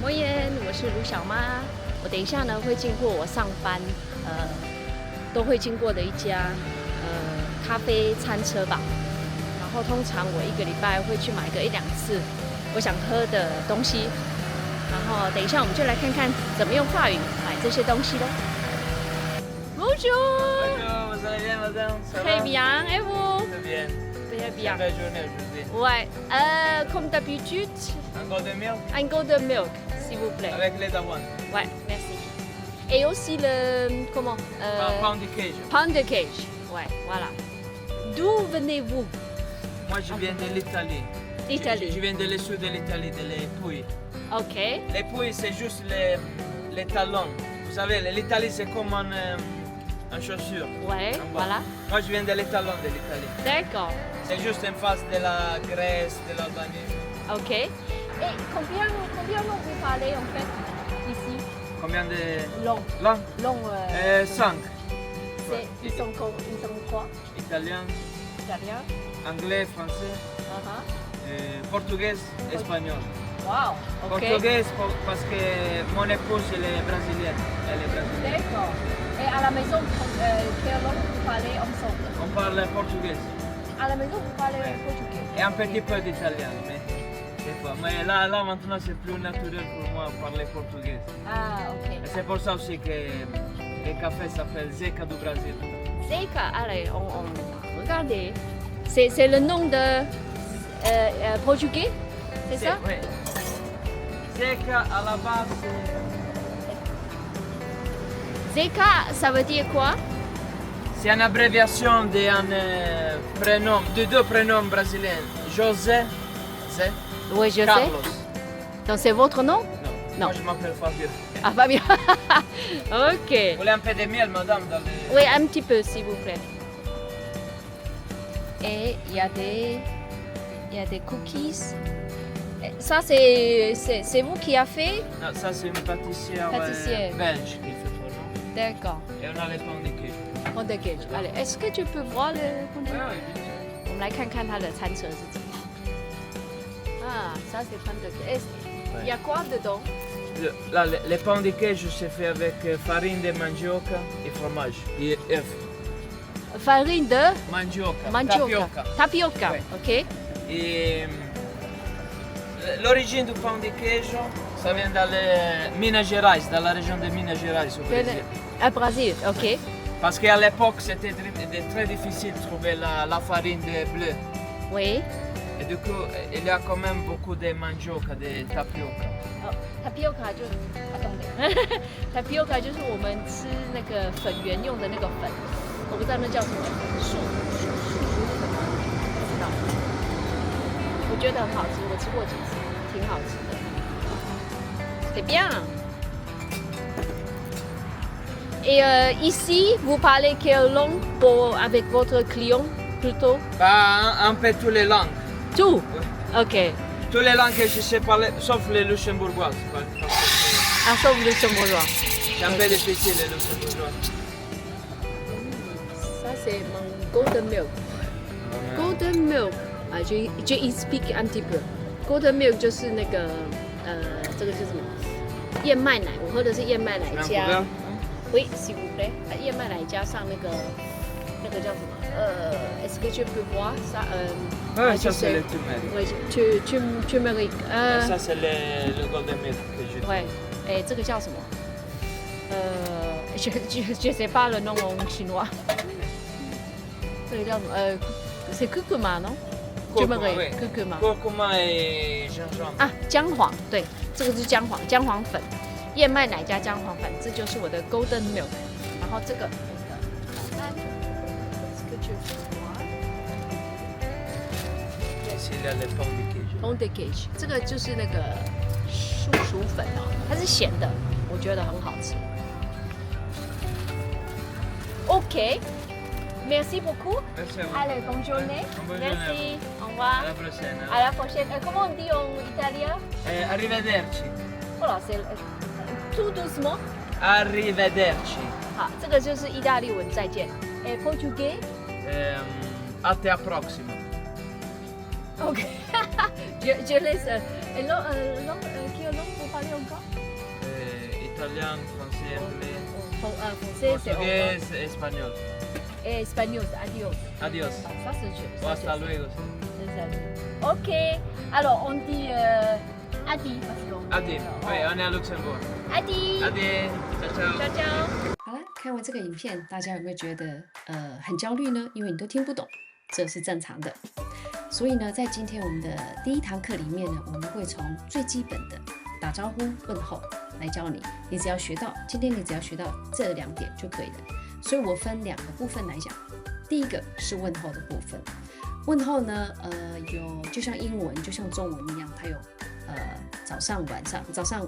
摩耶，我是卢小妈。我等一下呢会经过我上班都会经过的一家咖啡餐车吧。然后通常我一个礼拜会去买个1-2次我想喝的东西。然后等一下我们就来看看怎么用法语买这些东西咯。Bonjour. Vous allez bien, madame? Très bien. Et vous? Très bien. Très bien. Belle journée aujourd'hui. Ouais. Comme d'habitude, Un goût de milk un golden milk, s'il vous plaît. avec lait d'avoine. Ouais, merci. Et aussi le comment Pound cake. pound de cake. Ouais, voilà. D'où venez-vous? Moi, je viens de l'Italie. Italie. Je viens de le sud de l'Italie, de les Pouilles. Ok. Les Pouilles, c'est juste les talons. Vous savez, l'Italie, c'est comme un chaussure. Ouais, En bas. voilà. Moi, je viens de les talons de l'Italie. D'accord. C'est juste en face de la Grèce, de l'Albanie. Ok. Et combien langues vous parlez en fait ici? Combien de Langues. langues? Langues. 5. Ils sont quoi? Italien, Italien. anglais, français, portugais, espagnol. Wow. Ok. Portugais parce que mon épouse elle est brésilienne. Elle est brésilienne. D'accord. Et à la maison, quelle langue vous parlez ensemble? On parle portugais À la maison, vous parlez Ouais. portugais. et un petit peu d'italien. Des fois. Mais là maintenant c'est plus naturel pour moi de parler portugais. Ah, ok. Et c'est pour ça aussi que le café s'appelle Zeca du Brésil. Zeca, allez, regardez. C'est le nom de portugais, c'est ça? Oui. Zeca à la base Zeca, ça veut dire quoi? c'est une abréviation d'un prénom, de deux prénoms brésiliens. José, Zé, Oui, je Carlos. sais. Donc c'est votre nom? Non. Non. Moi je m'appelle Fabio. Ah, pas bien. Ok. Vous voulez un peu de miel, madame, dans les... Oui, un petit peu, s'il vous plaît. Et il y a des cookies. Et ça, c'est vous qui a fait? Non, ça c'est une pâtissière, Pâtissière. belge qui fait pour nous. D'accord. Et on a les pains de cake. Pound de cake. Allez, est-ce que tu peux voir le pound de Oui, cake? oui, bien sûr. 我们来看看它的餐车是怎么样。Ah, ça c'est pound de cake. Il y a quoi dedans? Là, les pains de cake, c'est fait avec farine de mandioca et fromage. Et œufs. Farine de Mandioca. mandioca. Tapioca. Ouais. Ok. Et l'origine du pain de queijo, ça vient dans le Minas Gerais, dans la région de Minas Gerais au Brésil. À Brésil, ok. Parce qu'à l'époque, c'était très difficile de trouver la farine de bleu. Oui. Et du coup, il y a quand même beaucoup de mandioca, de tapioca. tapioca 就懂的，tapioca 就是我们吃那个粉圆用的那个粉，我不知道那叫什么薯粉，不知道。我觉得很好吃，我吃过几次，挺好吃的。C'est bien. Et ici, vous parlez quelle langue avec votre client plutôt? Bah, un peu toutes les langues. Tout. Ouais. Ok. Toutes les langues que je sais parler, sauf les luxembourgeoises. Ah, sauf le luxembourgeois. C'est un peu difficile les luxembourgeois. Ça c'est mon golden milk. Golden milk 啊，就 speak un petit peu. Golden milk 就是那个这个是什么？燕麦奶，我喝的是燕麦奶加。Oui, s'il vous plaît. 燕麦奶加上那个叫什么？Est-ce que tu peux voir ça? Oui, ça c'est le turmeric. Oui, turmeric. Ça c'est le golden milk que je dis. Ouais. 哎，这个叫什么？je sais pas le nom en chinois. 这个叫什么？c'est curcuma non? turmeric, curcuma. Curcuma et gingembre. 啊，姜黄，对，这个是姜黄粉，燕麦奶加姜黄粉，这就是我的 golden milk。然后这个Ici il y a les pains de queijo. pound de cake，这个就是那个树薯粉哦，它是咸的，我觉得很好吃。OK， merci beaucoup. Merci à vous. Allez, bonne journée. Bonne journée. Merci. Au revoir. À la prochaine. À la prochaine. Comment on dit en italien? Arrivederci. Voilà, c'est tout doucement. Arrivederci. 好，这个就是意大利文再见。Portugais? A te prossimo. Ok. je laisse. Quelle langue vous parlez encore? italien, français, anglais, français c'est au portugais, revoir. espagnol. Et espagnol c'est adios. Adios. Ça c'est O hasta luego. c'est salut. Ok, alors on dit Adi parce qu'on Adi, oui, on est à Luxembourg. Adi Adi, ciao ciao. ciao ciao。好了，看完这个影片，大家有没有觉得很焦虑呢？因为你都听不懂，这是正常的。所以呢，在今天我们的第一堂课里面呢，我们会从最基本的打招呼问候来教你。你只要学到今天，你只要学到这2点就可以了。所以我分2个部分来讲。第一个是问候的部分。问候呢，有就像英文，就像中文一样，它有早上、晚上、早上、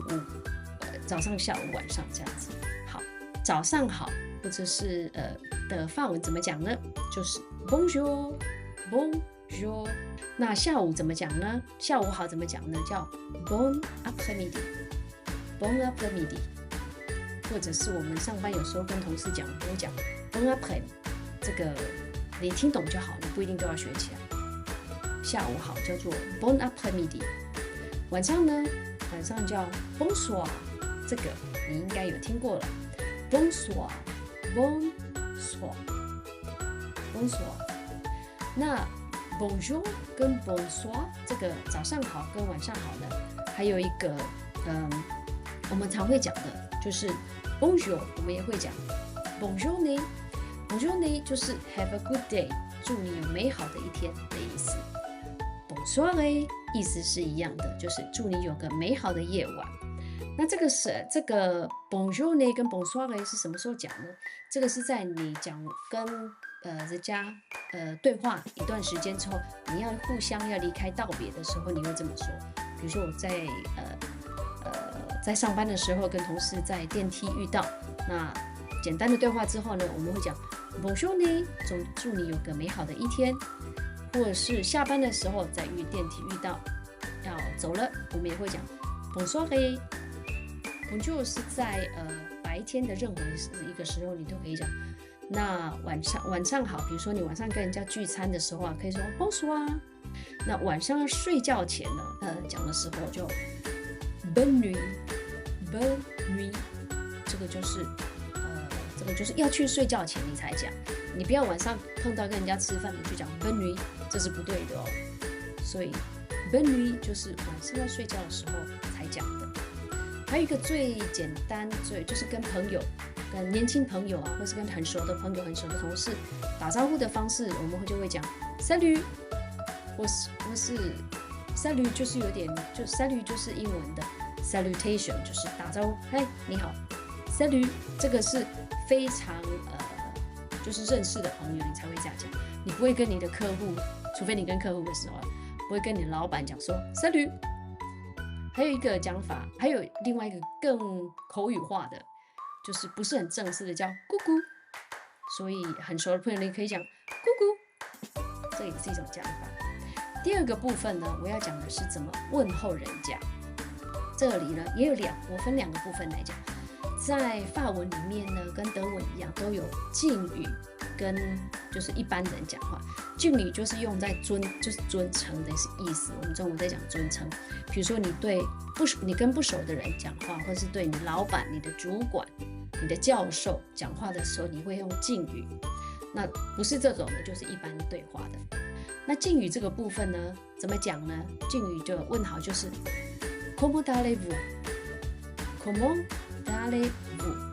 早上、下午、晚上这样子。好，早上好，或者是的法文怎么讲呢？就是 Bonjour。那下午怎么讲呢？下午好怎么讲呢？叫 Bon après-midi。Bon après-midi。或者是我们上班有时候跟同事讲，我讲 Bon après， 这个你听懂就好，你不一定都要学起来。下午好叫做 Bon après-midi。晚上呢？晚上叫 Bonsoir， 这个你应该有听过了。Bonsoir。那 Bonjour 跟 Bonsoir 这个早上好跟晚上好呢，还有一个我们常会讲的就是 Bonjour， 我们也会讲 Bonjour 呢就是 Have a good day， 祝你有美好的一天的意思。Bonsoir 呢意思是一样的，就是祝你有个美好的夜晚。那这个 Bonjour 呢跟 Bonsoir 呢是什么时候讲呢？这个是在你讲跟人家对话一段时间之后，你要互相要离开道别的时候，你会这么说。比如说我在上班的时候跟同事在电梯遇到，那简单的对话之后呢，我们会讲 Bonjour 呢，祝你有个美好的一天。或者是下班的时候在电梯遇到要走了，我们也会讲 Bonjour。Bonjour 是在白天的任何一个时候你都可以讲。那晚上好，比如说你晚上跟人家聚餐的时候啊，可以说 Bonsoir。那晚上睡觉前呢，讲的时候就 Bonne nuit。这个就是要去睡觉前你才讲，你不要晚上碰到跟人家吃饭你去讲 Bonne nuit， 这是不对的哦。所以 Bonne nuit 就是晚上要睡觉的时候才讲的。还有一个最简单就是跟朋友。跟年轻朋友啊，或是跟很熟的朋友、很熟的同事打招呼的方式，我们就会讲 Salut， 或是 Salut 就是Salut 就是英文的 salutation， 就是打招呼，嗨，你好 ，Salut 这个是非常就是认识的朋友你才会这样讲，你不会跟你的客户，除非你跟客户的时候，不会跟你的老板讲说 Salut。还有一个讲法，还有另外一个更口语化的。就是不是很正式的叫咕咕，所以很熟的朋友你可以讲咕咕，这也是一种讲法。第二个部分呢，我要讲的是怎么问候人家。这里呢也有我分2个部分来讲。在法文里面呢，跟德文一样，都有敬语跟就是一般人讲话。敬语就是用在就是尊称的意思，我们中文在讲尊称。比如说你跟不熟的人讲话，或是对你老板、你的主管、你的教授讲话的时候，你会用敬语。那不是这种的，就是一般对话的。那敬语这个部分呢，怎么讲呢？敬语就问好就是 Comment allez-vous？Comment allez-vous？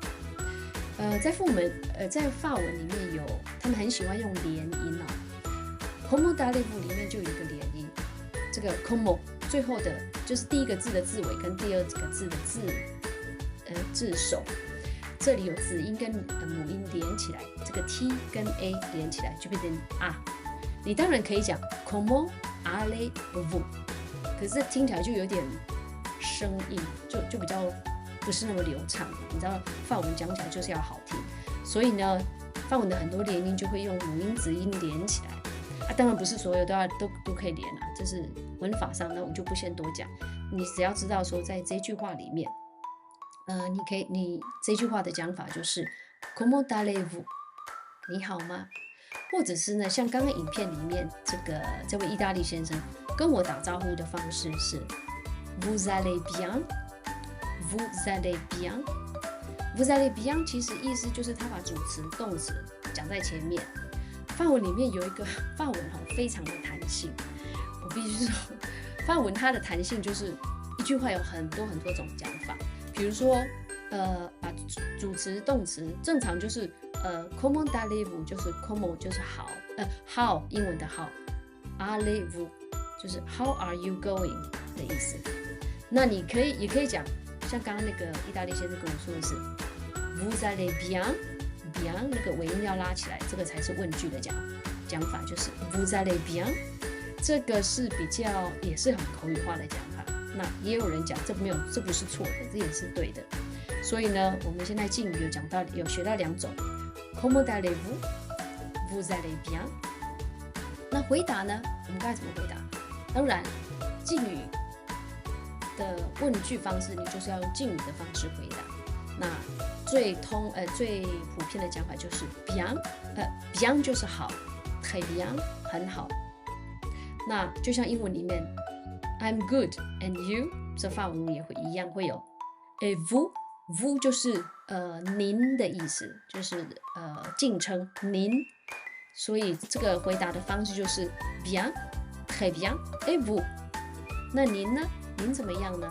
在法文里面有，他们很喜欢用连音啊。Comment allez-vous 里面就有一个连音，这个 Comment 最后的就是第一个字的字尾跟第二个字的字首，这里有子音跟母音连起来，这个 T 跟 A 连起来就变成啊。你当然可以讲 Comment allez-vous， 可是听起来就有点生硬，就比较不是那么流畅。你知道法文讲起来就是要好听，所以呢，法文的很多连音就会用母音子音连起来。当然不是所有都可以连啊，这是文法上呢，我就不先多讲。你只要知道说，在这句话里面，你这句话的讲法就是 Comment allez-vous， 你好吗？或者是呢，像刚刚影片里面这位意大利先生跟我打招呼的方式是 Vous allez bien， vous allez bien。vous allez bien 其实意思就是他把主词、动词讲在前面。法文里面有一个法文非常的弹性，我必须说，法文它的弹性就是一句话有很多种讲法。比如说，把主词、动词正常就是comment allez-vous 就是 comment 就是好，how 英文的 how，allez-vous 就是 how are you going 的意思。那你也可以讲，像刚刚那个意大利先生跟我说的是 vous allez bien，bien 那个尾音要拉起来，这个才是问句的讲法，就是 vous allez bien， 这个是比较也是很口语化的讲法。那也有人讲这不是错的，这也是对的。所以呢，我们现在敬语有学到2种 ，comment allez-vous，vous allez bien。那回答呢，我们该怎么回答？当然，敬语的问句方式，你就是要用敬语的方式回答。那最普遍的讲法就是 bien，bien 就是好 ，très bien 很好。那就像英文里面 I'm good and you， 这法文也会一样会有 et vous 就是您的意思，就是敬称您。所以这个回答的方式就是 bien，très bien et vous。那您呢？您怎么样呢？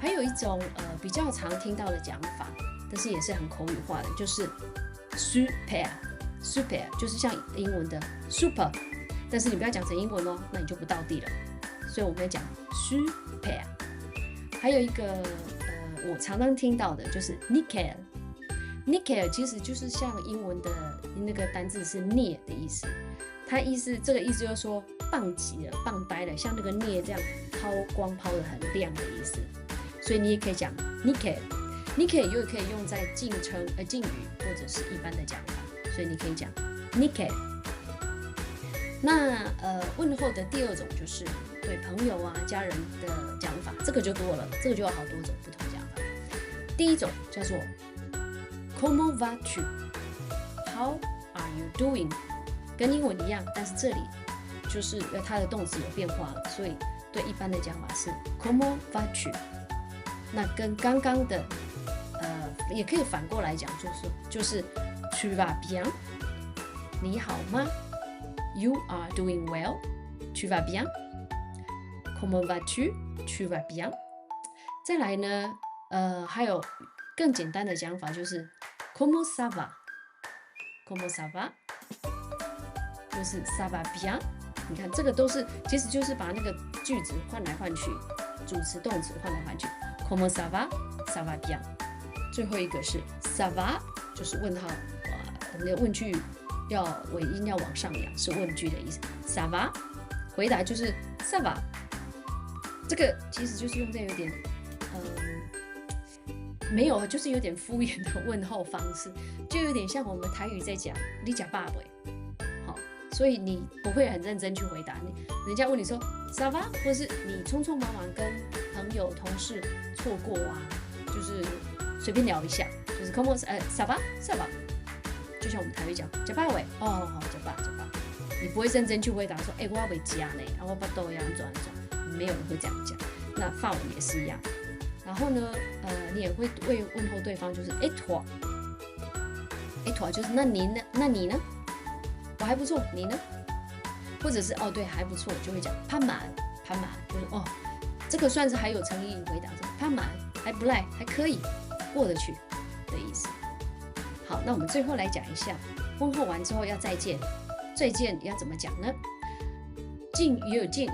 还有一种比较常听到的讲法，但是也是很口语化的，就是 super 就是像英文的 super， 但是你不要讲成英文哦，那你就不到地了。所以我们要讲 super。还有一个我常常听到的就是 nickel 其实就是像英文的那个单字是镍的意思，这个意思就是说棒极了、棒呆了，像那个镍这样光抛得很亮的意思。所以你也可以讲 nickel 又可以用在敬语或者是一般的讲法，所以你可以讲 nickel。那问候的第2种就是对朋友啊、家人的讲法，这个就多了，这个就有好多种不同讲法。第1种叫做 Comment vas-tu？ How are you doing？ 跟英文一样，但是这里就是它的动词有变化了，所以对一般的讲法是 Comment vas-tu？ 那跟刚刚的也可以反过来讲，就是 Tu vas bien？ 你好吗？ You are doing well. Tu vas bien? Comment vas-tu? Tu vas bien? 再来呢，还有更简单的讲法就是 Comment ça va? Comment ça va? 就是 ça va bien。你看这个都是，其实就是把那个句子换来换去，主词动词换来换去。Comment ça va? Ça va bien。最后一个是 ça va， 就是问号，我们的问句尾音要往上扬，是问句的意思。ça va， 回答就是 ça va。这个其实就是用在有点没有，就是有点敷衍的问候方式，就有点像我们台语在讲你吃饱没？好，所以你不会很认真去回答人家问你说 ça va， 或是你匆匆忙忙跟朋友同事错过啊，就是随便聊一下，就是 comment ça va ça va， 就像我们台语讲吃饱没？哦，好吃饱，你不会认真去回答说我要吃呢，我不都要转，没有人会这样讲。那法文也是一样。然后呢，你也会问候对方，就是 et toi， 就是那你呢？我还不错，你呢？或者是对还不错，就会讲 pas mal， 就是这个算是还有诚意回答，说 pas mal， 还不赖，还可以，过得去的意思。好，那我们最后来讲一下，问候完之后要再见，再见要怎么讲呢？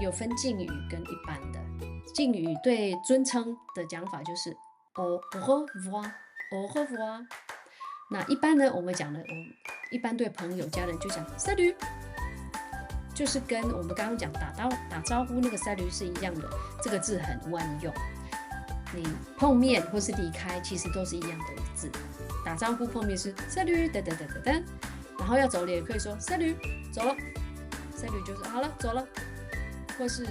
有分敬语跟一般的。敬语对尊称的讲法就是 au revoir。那一般呢，我们一般对朋友、家人就讲 salut， 就是跟我们刚刚讲打招呼那个 salut 是一样的，这个字很万用。你碰面或是离开，其实都是一样的字。打招呼碰面是 salut， 然后要走了也可以说 salut， 走了 ，salut 就是好了，走了，或是。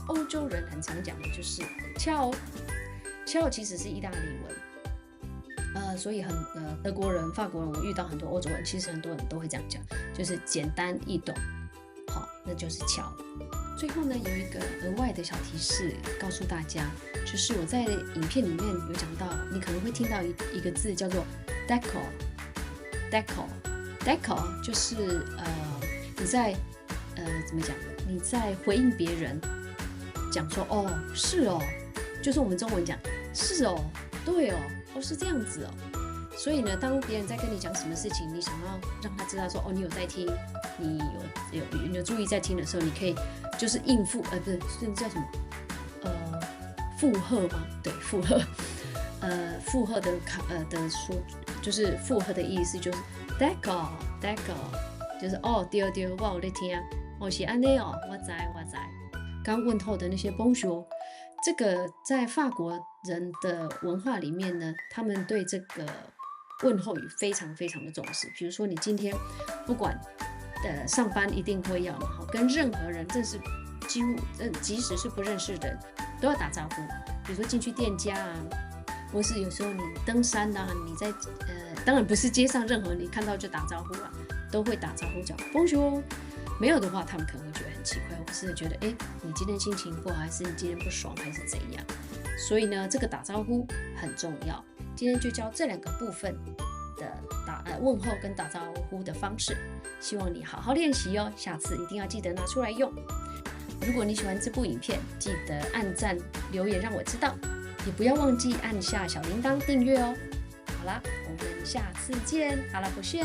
欧洲人很常讲的就是 ciao， 其实是意大利文，所以德国人、法国人，我遇到很多欧洲人，其实很多人都会这样讲，就是简单易懂，好，那就是 ciao。最后呢，有一个额外的小提示告诉大家，就是我在影片里面有讲到，你可能会听到一个字叫做 decor，decor 就是你在怎么讲？你在回应别人，讲说哦是哦，就是我们中文讲是哦，对哦，哦是这样子哦。所以呢，当别人在跟你讲什么事情，你想要让他知道说哦你有在听，你有注意在听的时候，你可以就是应付不是叫什么附和吗？对，附和。附和的说就是附和的意思就是 decor， 就是哦对，我有在听，哦是安内哦，我知。刚问候的那些 bonjour， 这个在法国人的文化里面呢，他们对这个问候语非常非常的重视。比如说你今天不管上班一定会要嘛，跟任何人，这是几乎即使是不认识的人都要打招呼。比如说进去店家啊，或是有时候你登山啊，你在当然不是街上任何你看到就打招呼了，都会打招呼叫 bonjour。没有的话，他们可能会觉得很奇怪，或是觉得你今天心情不好，还是你今天不爽，还是怎样？所以呢，这个打招呼很重要。今天就教这2个部分的问候跟打招呼的方式，希望你好好练习哦，下次一定要记得拿出来用。如果你喜欢这部影片，记得按赞留言让我知道，也不要忘记按下小铃铛订阅哦。好啦，我们下次见，好啦，不见。